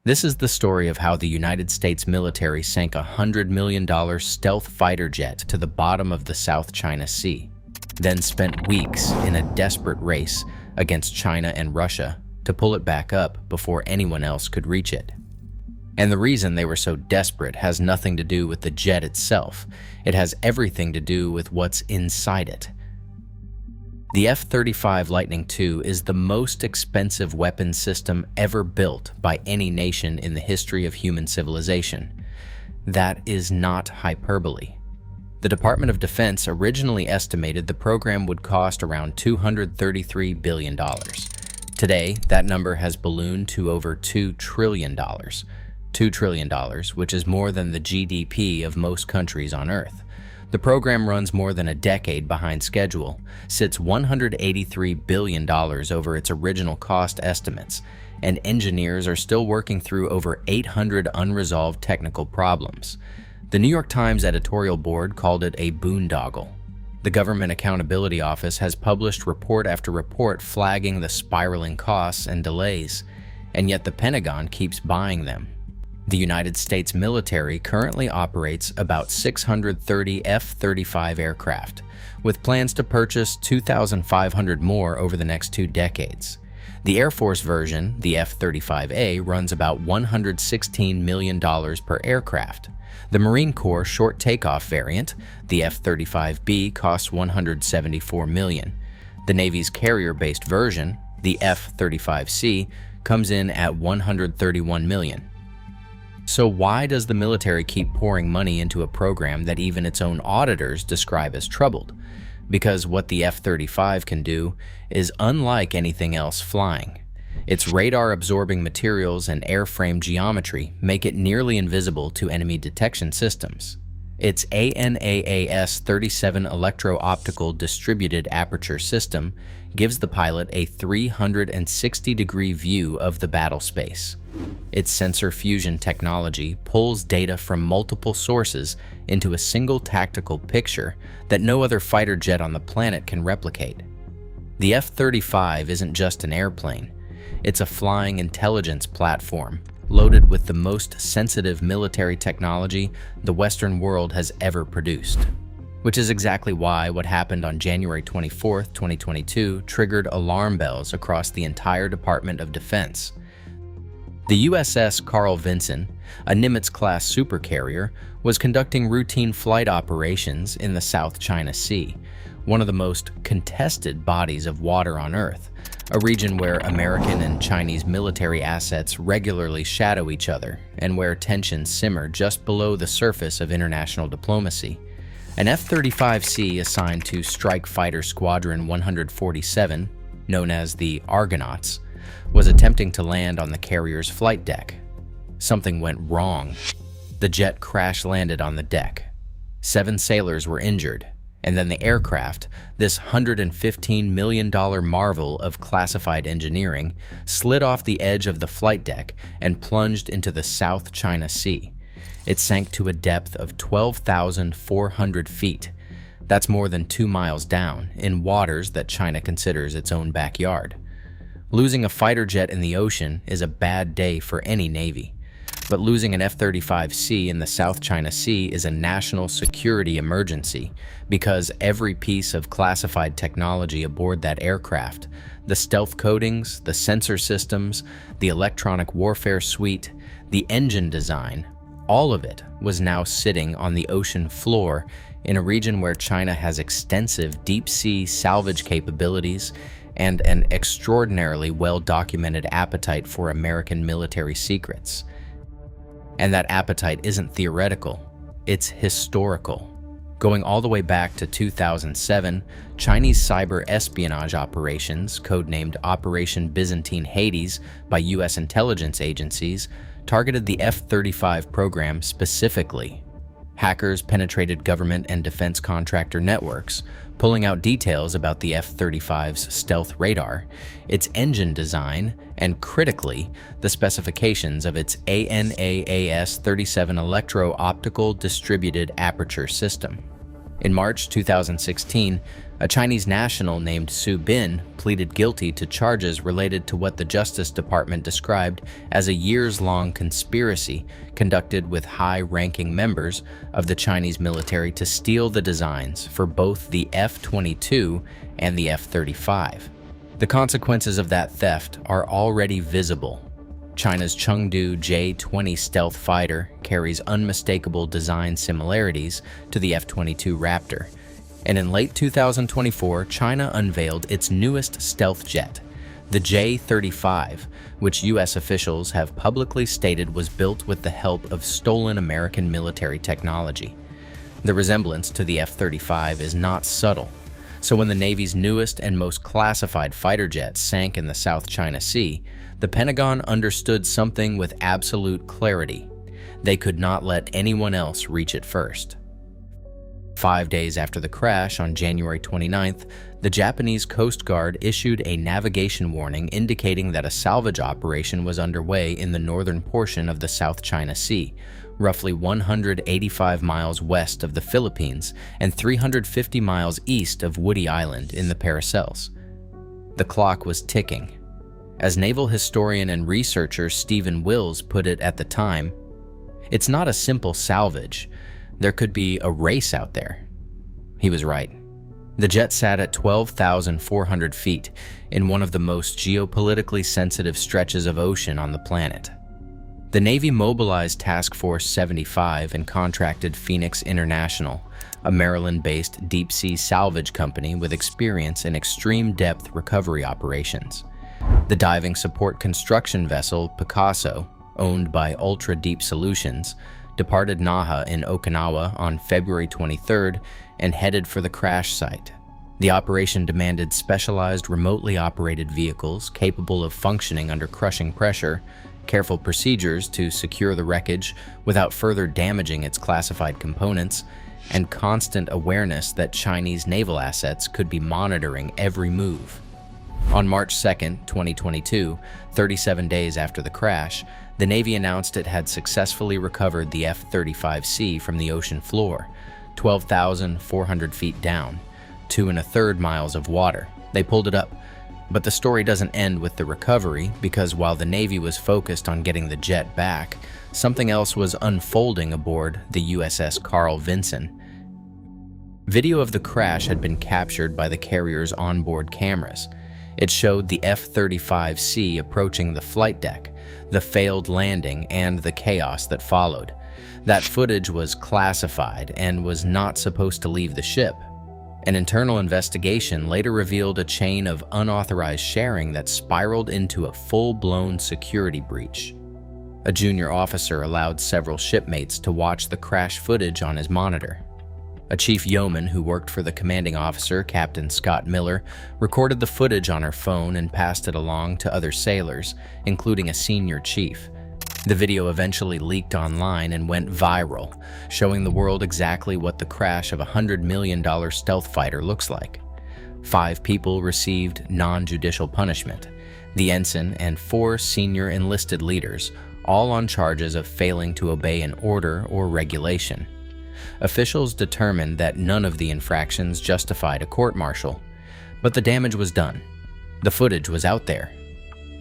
This is the story of how the United States military sank a $100 million stealth fighter jet to the bottom of the South China Sea, then spent weeks in a desperate race against China and Russia to pull it back up before anyone else could reach it. And the reason they were so desperate has nothing to do with the jet itself. It has everything to do with what's inside it. The F-35 Lightning II is the most expensive weapon system ever built by any nation in the history of human civilization. That is not hyperbole. The Department of Defense originally estimated the program would cost around $233 billion. Today, that number has ballooned to over $2 trillion. $2 trillion, which is more than the GDP of most countries on Earth. The program runs more than a decade behind schedule, sits $183 billion over its original cost estimates, and engineers are still working through over 800 unresolved technical problems. The New York Times editorial board called it a boondoggle. The Government Accountability Office has published report after report flagging the spiraling costs and delays, and yet the Pentagon keeps buying them. The United States military currently operates about 630 F-35 aircraft, with plans to purchase 2,500 more over the next 2 decades. The Air Force version, the F-35A, runs about $116 million per aircraft. The Marine Corps short takeoff variant, the F-35B, costs $174 million. The Navy's carrier-based version, the F-35C, comes in at $131 million. So why does the military keep pouring money into a program that even its own auditors describe as troubled? Because what the F-35 can do is unlike anything else flying. Its radar-absorbing materials and airframe geometry make it nearly invisible to enemy detection systems. Its ANAAS-37 electro-optical distributed aperture system gives the pilot a 360-degree view of the battle space. Its sensor fusion technology pulls data from multiple sources into a single tactical picture that no other fighter jet on the planet can replicate. The F-35 isn't just an airplane. It's a flying intelligence platform loaded with the most sensitive military technology the Western world has ever produced. Which is exactly why what happened on January 24, 2022 triggered alarm bells across the entire Department of Defense. The USS Carl Vinson, a Nimitz-class supercarrier, was conducting routine flight operations in the South China Sea, one of the most contested bodies of water on Earth, a region where American and Chinese military assets regularly shadow each other and where tensions simmer just below the surface of international diplomacy. An F-35C assigned to Strike Fighter Squadron 147, known as the Argonauts, was attempting to land on the carrier's flight deck. Something went wrong. The jet crash-landed on the deck. 7 sailors were injured, and then the aircraft, this $115 million marvel of classified engineering, slid off the edge of the flight deck and plunged into the South China Sea. It sank to a depth of 12,400 feet. That's more than 2 miles down, in waters that China considers its own backyard. Losing a fighter jet in the ocean is a bad day for any navy. But losing an F-35C in the South China Sea is a national security emergency because every piece of classified technology aboard that aircraft, the stealth coatings, the sensor systems, the electronic warfare suite, the engine design, all of it was now sitting on the ocean floor in a region where China has extensive deep-sea salvage capabilities and an extraordinarily well-documented appetite for American military secrets. And that appetite isn't theoretical, it's historical. Going all the way back to 2007, Chinese cyber-espionage operations, codenamed Operation Byzantine Hades by U.S. intelligence agencies, targeted the F-35 program specifically. Hackers penetrated government and defense contractor networks, pulling out details about the F-35's stealth radar, its engine design, and critically, the specifications of its ANAAS-37 electro-optical distributed aperture system. In March 2016, a Chinese national named Su Bin pleaded guilty to charges related to what the Justice Department described as a years-long conspiracy conducted with high-ranking members of the Chinese military to steal the designs for both the F-22 and the F-35. The consequences of that theft are already visible. China's Chengdu J-20 stealth fighter carries unmistakable design similarities to the F-22 Raptor. And in late 2024, China unveiled its newest stealth jet, the J-35, which U.S. officials have publicly stated was built with the help of stolen American military technology. The resemblance to the F-35 is not subtle, so when the Navy's newest and most classified fighter jet sank in the South China Sea, the Pentagon understood something with absolute clarity. They could not let anyone else reach it first. 5 days after the crash, on January 29th, the Japanese Coast Guard issued a navigation warning indicating that a salvage operation was underway in the northern portion of the South China Sea, roughly 185 miles west of the Philippines and 350 miles east of Woody Island in the Paracels. The clock was ticking. As naval historian and researcher Stephen Wills put it at the time, "It's not a simple salvage. There could be a race out there." He was right. The jet sat at 12,400 feet in one of the most geopolitically sensitive stretches of ocean on the planet. The Navy mobilized Task Force 75 and contracted Phoenix International, a Maryland-based deep-sea salvage company with experience in extreme depth recovery operations. The diving support construction vessel Picasso, owned by Ultra Deep Solutions, departed Naha in Okinawa on February 23rd and headed for the crash site. The operation demanded specialized remotely operated vehicles capable of functioning under crushing pressure, careful procedures to secure the wreckage without further damaging its classified components, and constant awareness that Chinese naval assets could be monitoring every move. On March 2, 2022, 37 days after the crash, the Navy announced it had successfully recovered the F-35C from the ocean floor, 12,400 feet down, 2 1/3 miles of water. They pulled it up. But the story doesn't end with the recovery, because while the Navy was focused on getting the jet back, something else was unfolding aboard the USS Carl Vinson. Video of the crash had been captured by the carrier's onboard cameras. It showed the F-35C approaching the flight deck, the failed landing, and the chaos that followed. That footage was classified and was not supposed to leave the ship. An internal investigation later revealed a chain of unauthorized sharing that spiraled into a full-blown security breach. A junior officer allowed several shipmates to watch the crash footage on his monitor. A chief yeoman who worked for the commanding officer, Captain Scott Miller, recorded the footage on her phone and passed it along to other sailors, including a senior chief. The video eventually leaked online and went viral, showing the world exactly what the crash of a $100 million stealth fighter looks like. 5 people received non-judicial punishment, the ensign and 4 senior enlisted leaders, all on charges of failing to obey an order or regulation. Officials determined that none of the infractions justified a court-martial, but the damage was done. The footage was out there.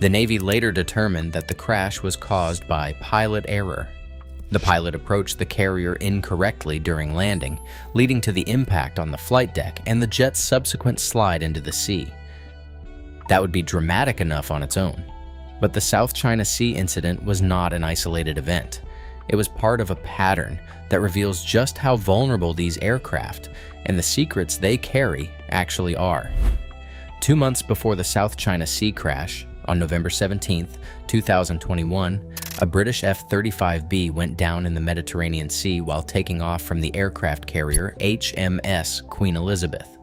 The Navy later determined that the crash was caused by pilot error. The pilot approached the carrier incorrectly during landing, leading to the impact on the flight deck and the jet's subsequent slide into the sea. That would be dramatic enough on its own. But the South China Sea incident was not an isolated event. It was part of a pattern that reveals just how vulnerable these aircraft and the secrets they carry actually are. 2 months before the South China Sea crash, on November 17, 2021, a British F-35B went down in the Mediterranean Sea while taking off from the aircraft carrier HMS Queen Elizabeth.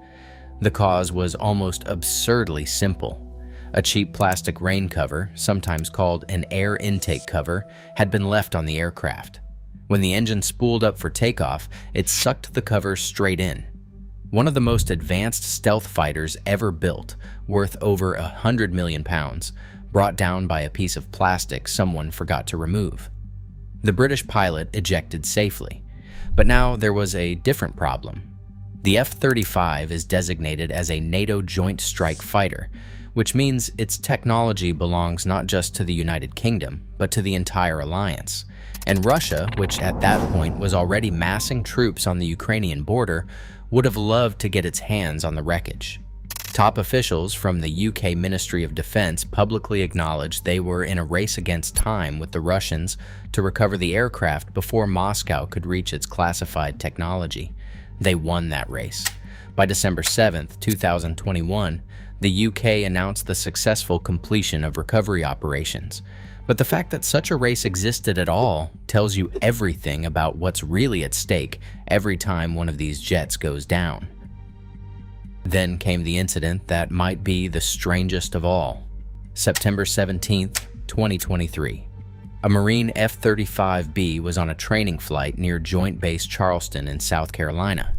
The cause was almost absurdly simple. A cheap plastic rain cover, sometimes called an air intake cover, had been left on the aircraft. When the engine spooled up for takeoff, it sucked the cover straight in. One of the most advanced stealth fighters ever built, worth over 100 million pounds, brought down by a piece of plastic someone forgot to remove. The British pilot ejected safely, but now there was a different problem. The F-35 is designated as a NATO Joint Strike Fighter, which means its technology belongs not just to the United Kingdom, but to the entire alliance. And Russia, which at that point was already massing troops on the Ukrainian border, would have loved to get its hands on the wreckage. Top officials from the UK Ministry of Defense publicly acknowledged they were in a race against time with the Russians to recover the aircraft before Moscow could reach its classified technology. They won that race. By December 7, 2021, the UK announced the successful completion of recovery operations. But the fact that such a race existed at all tells you everything about what's really at stake every time one of these jets goes down. Then came the incident that might be the strangest of all. September 17, 2023. A Marine F-35B was on a training flight near Joint Base Charleston in South Carolina.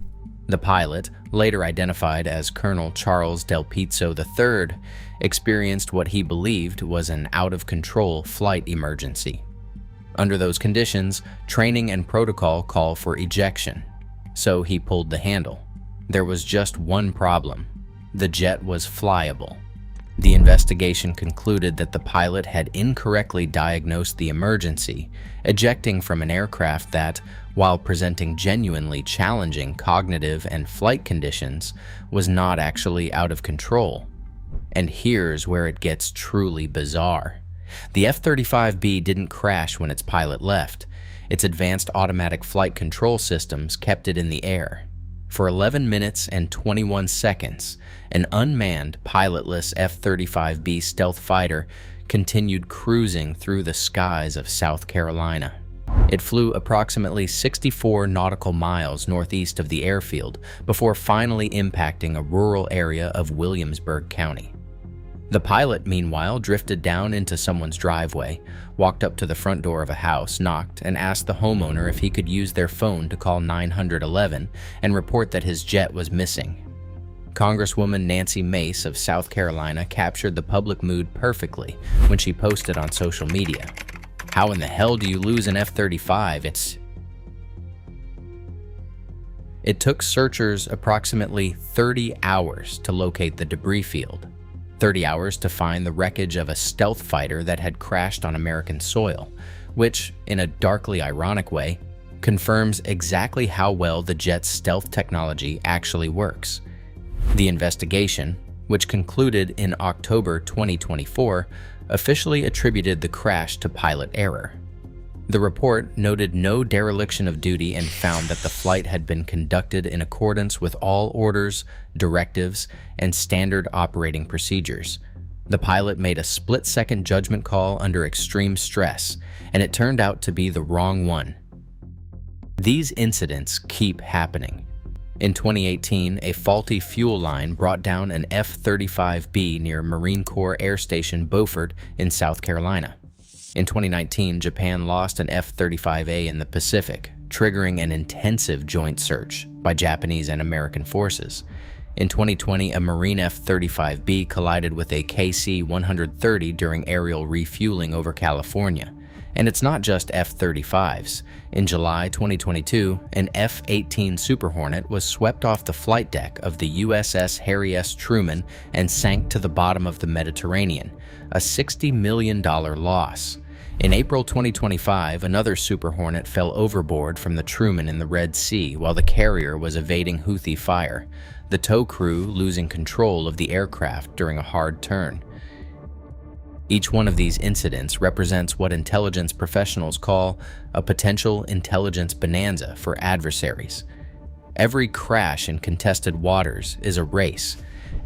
The pilot, later identified as Colonel Charles Del Pizzo III, experienced what he believed was an out-of-control flight emergency. Under those conditions, training and protocol call for ejection, so he pulled the handle. There was just one problem. The jet was flyable. The investigation concluded that the pilot had incorrectly diagnosed the emergency, ejecting from an aircraft that, while presenting genuinely challenging cognitive and flight conditions, was not actually out of control. And here's where it gets truly bizarre. The F-35B didn't crash when its pilot left. Its advanced automatic flight control systems kept it in the air. For 11 minutes and 21 seconds, an unmanned, pilotless F-35B stealth fighter continued cruising through the skies of South Carolina. It flew approximately 64 nautical miles northeast of the airfield before finally impacting a rural area of Williamsburg County. The pilot, meanwhile, drifted down into someone's driveway, walked up to the front door of a house, knocked, and asked the homeowner if he could use their phone to call 911 and report that his jet was missing. Congresswoman Nancy Mace of South Carolina captured the public mood perfectly when she posted on social media. "How in the hell do you lose an F-35? It took searchers approximately 30 hours to locate the debris field. 30 hours to find the wreckage of a stealth fighter that had crashed on American soil, which, in a darkly ironic way, confirms exactly how well the jet's stealth technology actually works. The investigation, which concluded in October 2024, officially attributed the crash to pilot error. The report noted no dereliction of duty and found that the flight had been conducted in accordance with all orders, directives, and standard operating procedures. The pilot made a split-second judgment call under extreme stress, and it turned out to be the wrong one. These incidents keep happening. In 2018, a faulty fuel line brought down an F-35B near Marine Corps Air Station Beaufort in South Carolina. In 2019, Japan lost an F-35A in the Pacific, triggering an intensive joint search by Japanese and American forces. In 2020, a Marine F-35B collided with a KC-130 during aerial refueling over California. And it's not just F-35s. In July 2022, an F-18 Super Hornet was swept off the flight deck of the USS Harry S. Truman and sank to the bottom of the Mediterranean, a $60 million loss. In April 2025, another Super Hornet fell overboard from the Truman in the Red Sea while the carrier was evading Houthi fire, the tow crew losing control of the aircraft during a hard turn. Each one of these incidents represents what intelligence professionals call a potential intelligence bonanza for adversaries. Every crash in contested waters is a race.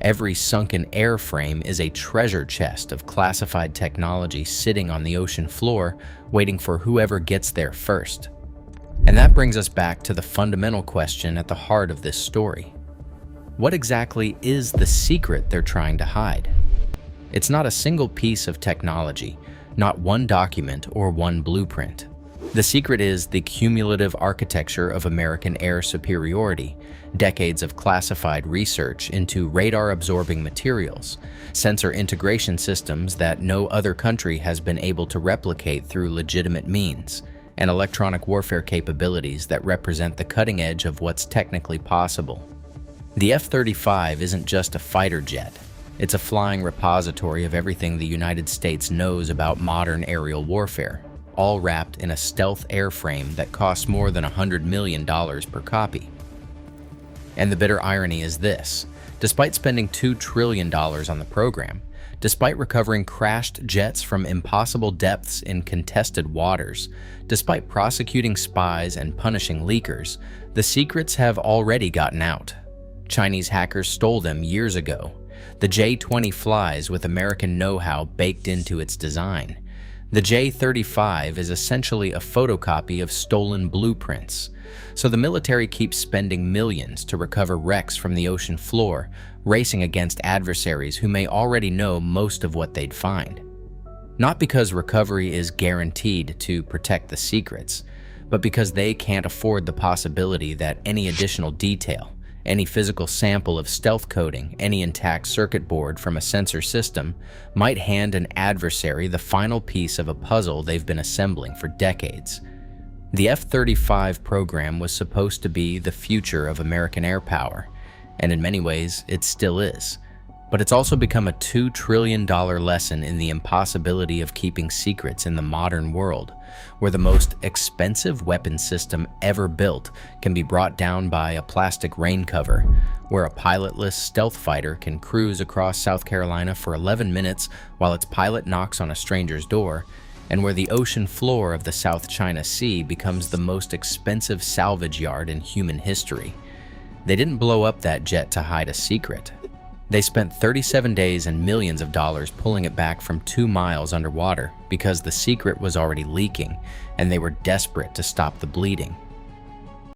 Every sunken airframe is a treasure chest of classified technology sitting on the ocean floor, waiting for whoever gets there first. And that brings us back to the fundamental question at the heart of this story. What exactly is the secret they're trying to hide? It's not a single piece of technology, not one document or one blueprint. The secret is the cumulative architecture of American air superiority, decades of classified research into radar-absorbing materials, sensor integration systems that no other country has been able to replicate through legitimate means, and electronic warfare capabilities that represent the cutting edge of what's technically possible. The F-35 isn't just a fighter jet. It's a flying repository of everything the United States knows about modern aerial warfare, all wrapped in a stealth airframe that costs more than $100 million per copy. And the bitter irony is this: despite spending $2 trillion on the program, despite recovering crashed jets from impossible depths in contested waters, despite prosecuting spies and punishing leakers, the secrets have already gotten out. Chinese hackers stole them years ago. The J-20 flies with American know-how baked into its design. The J-35 is essentially a photocopy of stolen blueprints. So the military keeps spending millions to recover wrecks from the ocean floor, racing against adversaries who may already know most of what they'd find. Not because recovery is guaranteed to protect the secrets, but because they can't afford the possibility that any additional detail, any physical sample of stealth coding, any intact circuit board from a sensor system might hand an adversary the final piece of a puzzle they've been assembling for decades. The F-35 program was supposed to be the future of American air power, and in many ways, it still is. But it's also become a $2 trillion lesson in the impossibility of keeping secrets in the modern world, where the most expensive weapon system ever built can be brought down by a plastic rain cover, where a pilotless stealth fighter can cruise across South Carolina for 11 minutes while its pilot knocks on a stranger's door, and where the ocean floor of the South China Sea becomes the most expensive salvage yard in human history. They didn't blow up that jet to hide a secret. They spent 37 days and millions of dollars pulling it back from 2 miles underwater because the secret was already leaking and they were desperate to stop the bleeding.